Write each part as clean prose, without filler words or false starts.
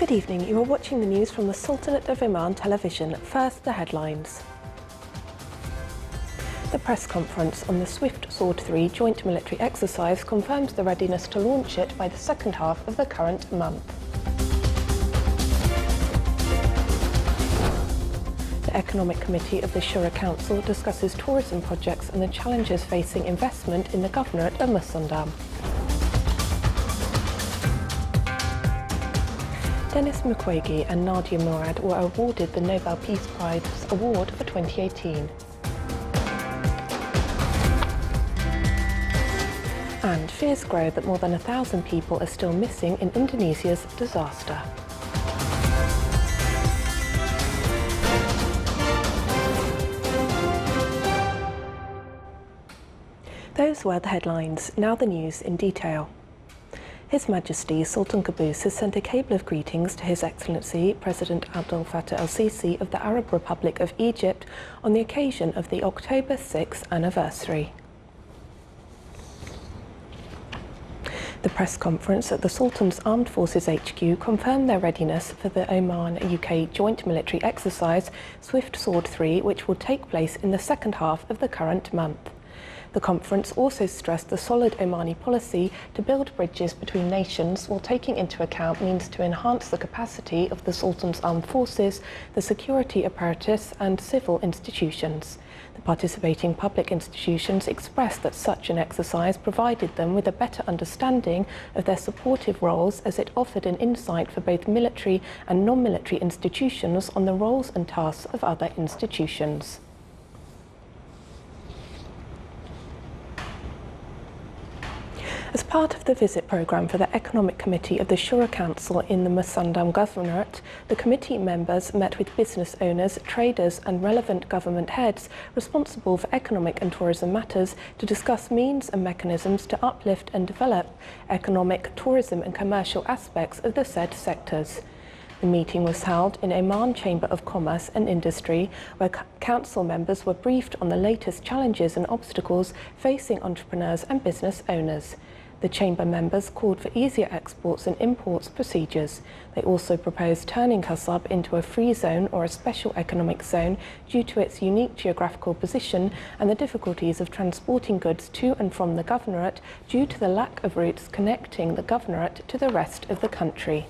Good evening, you are watching the news from the Sultanate of Oman television. First, the headlines. The press conference on the Swift Sword 3 joint military exercise confirms the readiness to launch it by the second half of the current month. The Economic Committee of the Shura Council discusses tourism projects and the challenges facing investment in the Governorate of Musandam. Denis Mukwege and Nadia Murad were awarded the Nobel Peace Prize Award for 2018. And fears grow that more than 1,000 people are still missing in Indonesia's disaster. Those were the headlines, now the news in detail. His Majesty Sultan Qaboos has sent a cable of greetings to His Excellency President Abdel Fattah el-Sisi of the Arab Republic of Egypt on the occasion of the October 6th anniversary. The press conference at the Sultan's Armed Forces HQ confirmed their readiness for the Oman-UK joint military exercise Swift Sword 3, which will take place in the second half of the current month. The conference also stressed the solid Omani policy to build bridges between nations while taking into account means to enhance the capacity of the Sultan's armed forces, the security apparatus and civil institutions. The participating public institutions expressed that such an exercise provided them with a better understanding of their supportive roles, as it offered an insight for both military and non-military institutions on the roles and tasks of other institutions. As part of the visit programme for the Economic Committee of the Shura Council in the Musandam Governorate, the committee members met with business owners, traders and relevant government heads responsible for economic and tourism matters to discuss means and mechanisms to uplift and develop economic, tourism and commercial aspects of the said sectors. The meeting was held in Oman Chamber of Commerce and Industry, where council members were briefed on the latest challenges and obstacles facing entrepreneurs and business owners. The Chamber members called for easier exports and imports procedures. They also proposed turning Kasab into a free zone or a special economic zone due to its unique geographical position and the difficulties of transporting goods to and from the Governorate due to the lack of routes connecting the Governorate to the rest of the country.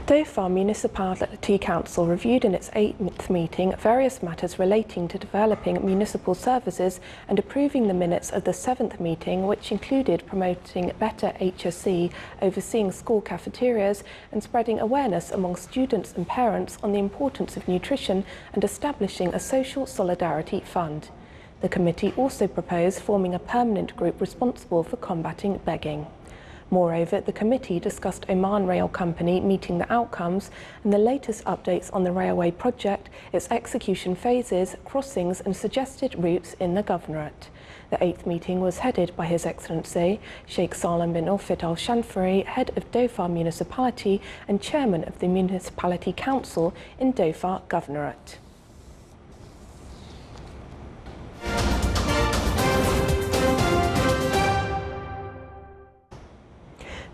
Dhofar Municipality Council reviewed in its 8th meeting various matters relating to developing municipal services and approving the minutes of the 7th meeting, which included promoting better HSE, overseeing school cafeterias and spreading awareness among students and parents on the importance of nutrition and establishing a social solidarity fund. The committee also proposed forming a permanent group responsible for combating begging. Moreover, the committee discussed Oman Rail Company meeting the outcomes and the latest updates on the railway project, its execution phases, crossings and suggested routes in the Governorate. The 8th meeting was headed by His Excellency Sheikh Salem bin Ofid Al Shanfari, head of Dhofar Municipality and chairman of the Municipality Council in Dhofar Governorate.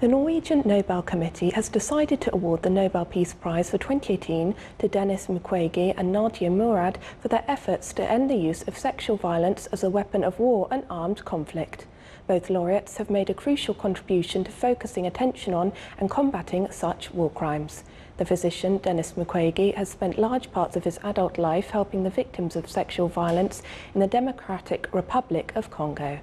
The Norwegian Nobel Committee has decided to award the Nobel Peace Prize for 2018 to Denis Mukwege and Nadia Murad for their efforts to end the use of sexual violence as a weapon of war and armed conflict. Both laureates have made a crucial contribution to focusing attention on and combating such war crimes. The physician, Denis Mukwege, has spent large parts of his adult life helping the victims of sexual violence in the Democratic Republic of Congo.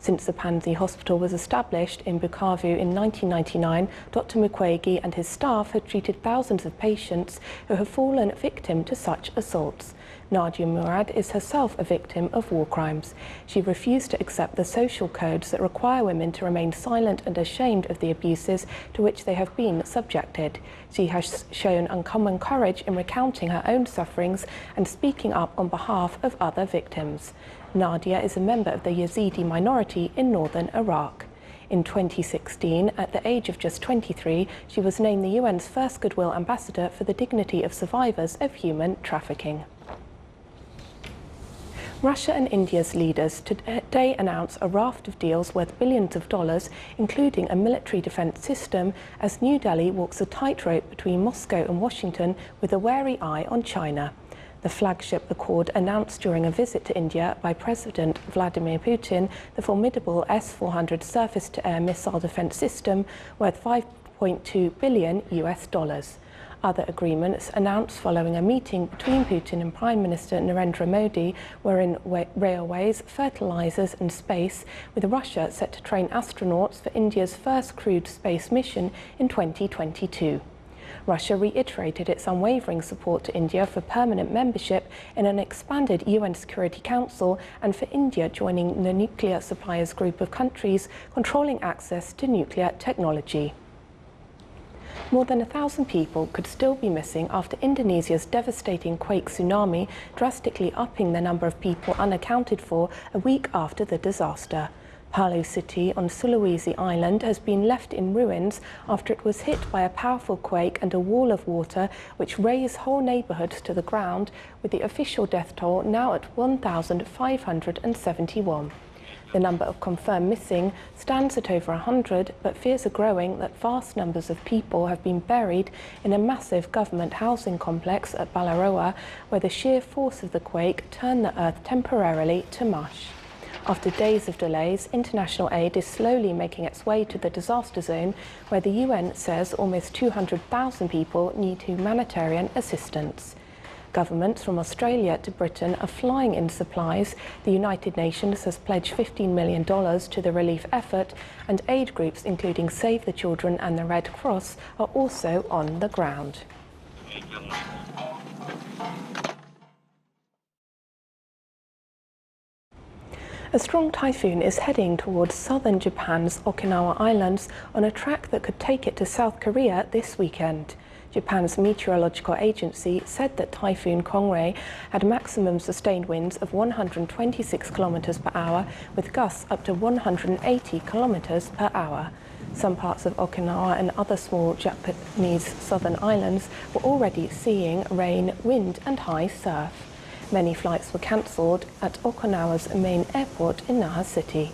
Since the Panzi Hospital was established in Bukavu in 1999, Dr. Mukwege and his staff have treated thousands of patients who have fallen victim to such assaults. Nadia Murad is herself a victim of war crimes. She refused to accept the social codes that require women to remain silent and ashamed of the abuses to which they have been subjected. She has shown uncommon courage in recounting her own sufferings and speaking up on behalf of other victims. Nadia is a member of the Yazidi minority in northern Iraq. In 2016, at the age of just 23, she was named the UN's first Goodwill Ambassador for the dignity of survivors of human trafficking. Russia and India's leaders today announced a raft of deals worth billions of dollars, including a military defense system, as New Delhi walks a tightrope between Moscow and Washington with a wary eye on China. The flagship accord announced during a visit to India by President Vladimir Putin the formidable S-400 surface-to-air missile defense system worth $5.2 billion US. Other agreements announced following a meeting between Putin and Prime Minister Narendra Modi were in railways, fertilizers and space, with Russia set to train astronauts for India's first crewed space mission in 2022. Russia reiterated its unwavering support to India for permanent membership in an expanded UN Security Council and for India joining the nuclear suppliers group of countries controlling access to nuclear technology. More than 1,000 people could still be missing after Indonesia's devastating quake tsunami, drastically upping the number of people unaccounted for a week after the disaster. Palu City on Sulawesi Island has been left in ruins after it was hit by a powerful quake and a wall of water which razed whole neighbourhoods to the ground, with the official death toll now at 1,571. The number of confirmed missing stands at over 100, but fears are growing that vast numbers of people have been buried in a massive government housing complex at Balaroa, where the sheer force of the quake turned the earth temporarily to mush. After days of delays, international aid is slowly making its way to the disaster zone, where the UN says almost 200,000 people need humanitarian assistance. Governments from Australia to Britain are flying in supplies. The United Nations has pledged $15 million to the relief effort, and aid groups including Save the Children and the Red Cross are also on the ground. A strong typhoon is heading towards southern Japan's Okinawa Islands on a track that could take it to South Korea this weekend. Japan's meteorological agency said that Typhoon Kongray had maximum sustained winds of 126 kilometers per hour, with gusts up to 180 kilometers per hour. Some parts of Okinawa and other small Japanese southern islands were already seeing rain, wind and high surf. Many flights were cancelled at Okinawa's main airport in Naha City.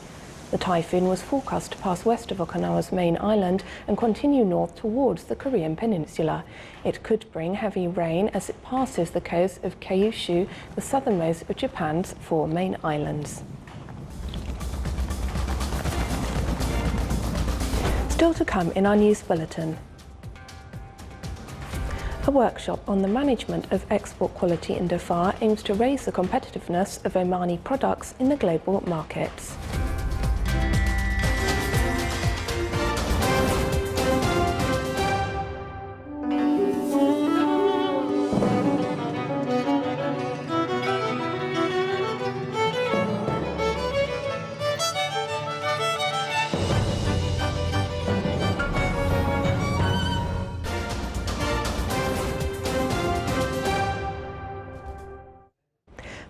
The typhoon was forecast to pass west of Okinawa's main island and continue north towards the Korean peninsula. It could bring heavy rain as it passes the coast of Kyushu, the southernmost of Japan's 4 main islands. Still to come in our news bulletin. A workshop on the management of export quality in Dhofar aims to raise the competitiveness of Omani products in the global markets.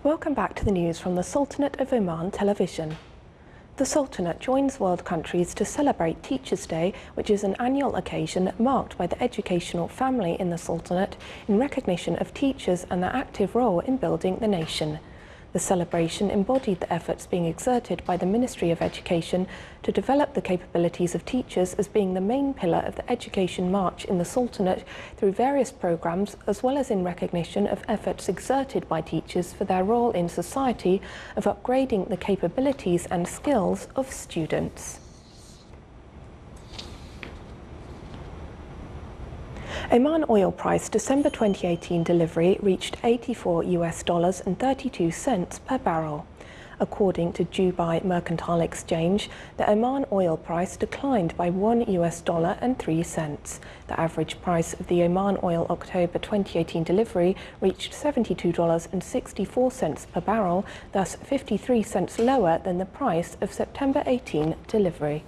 Welcome back to the news from the Sultanate of Oman television. The Sultanate joins world countries to celebrate Teachers' Day, which is an annual occasion marked by the educational family in the Sultanate in recognition of teachers and their active role in building the nation. The celebration embodied the efforts being exerted by the Ministry of Education to develop the capabilities of teachers as being the main pillar of the education march in the Sultanate through various programs, as well as in recognition of efforts exerted by teachers for their role in society of upgrading the capabilities and skills of students. Oman oil price December 2018 delivery reached $84.32 per barrel. According to Dubai Mercantile Exchange, the Oman oil price declined by $1.03. The average price of the Oman oil October 2018 delivery reached $72.64 per barrel, thus 53 cents lower than the price of September 18 delivery.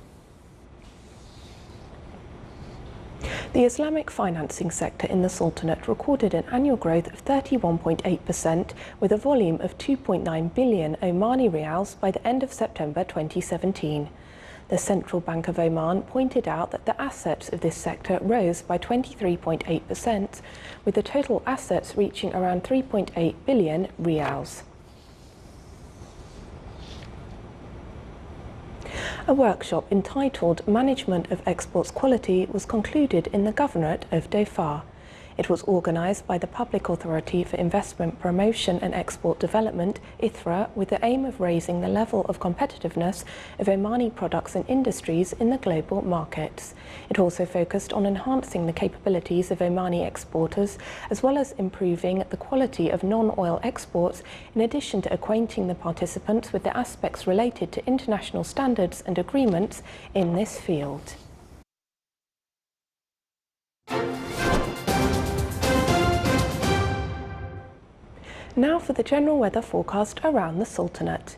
The Islamic financing sector in the Sultanate recorded an annual growth of 31.8%, with a volume of 2.9 billion Omani rials by the end of September 2017. The Central Bank of Oman pointed out that the assets of this sector rose by 23.8%, with the total assets reaching around 3.8 billion rials. A workshop entitled Management of Exports Quality was concluded in the Governorate of Dhofar. It was organised by the Public Authority for Investment Promotion and Export Development, ITHRA, with the aim of raising the level of competitiveness of Omani products and industries in the global markets. It also focused on enhancing the capabilities of Omani exporters, as well as improving the quality of non-oil exports, in addition to acquainting the participants with the aspects related to international standards and agreements in this field. Now for the general weather forecast around the Sultanate.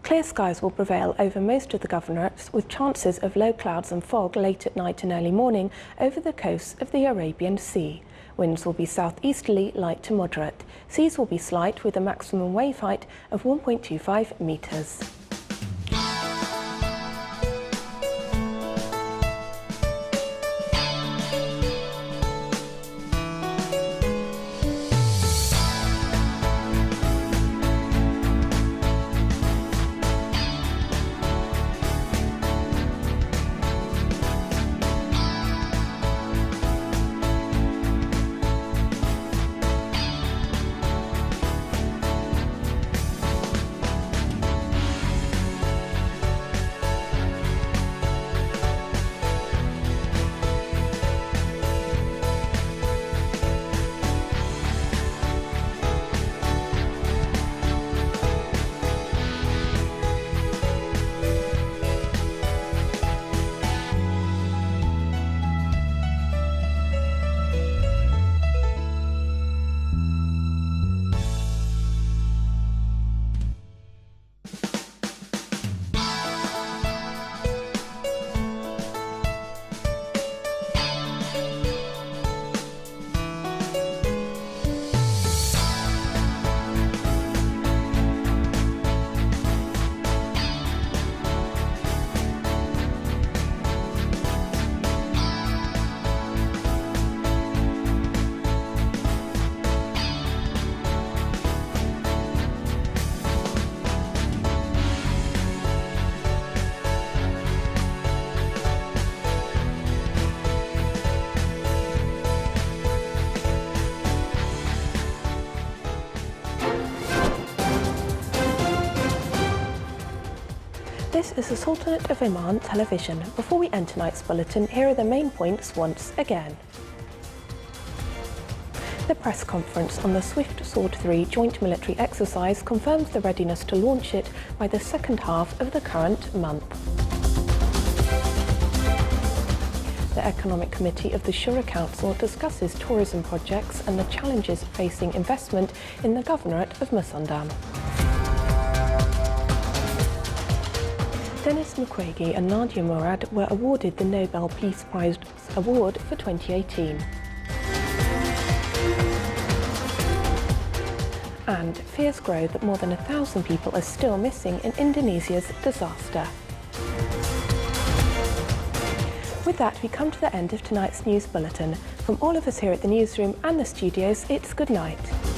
Clear skies will prevail over most of the governorates, with chances of low clouds and fog late at night and early morning over the coasts of the Arabian Sea. Winds will be southeasterly, light to moderate. Seas will be slight, with a maximum wave height of 1.25 metres. This is the Sultanate of Oman television. Before we end tonight's bulletin, here are the main points once again. The press conference on the Swift Sword 3 joint military exercise confirms the readiness to launch it by the second half of the current month. The Economic Committee of the Shura Council discusses tourism projects and the challenges facing investment in the Governorate of Musandam. Denis Mukwege and Nadia Murad were awarded the Nobel Peace Prize Award for 2018. And fears grow that more than 1,000 people are still missing in Indonesia's disaster. With that, we come to the end of tonight's news bulletin. From all of us here at the newsroom and the studios, it's good night.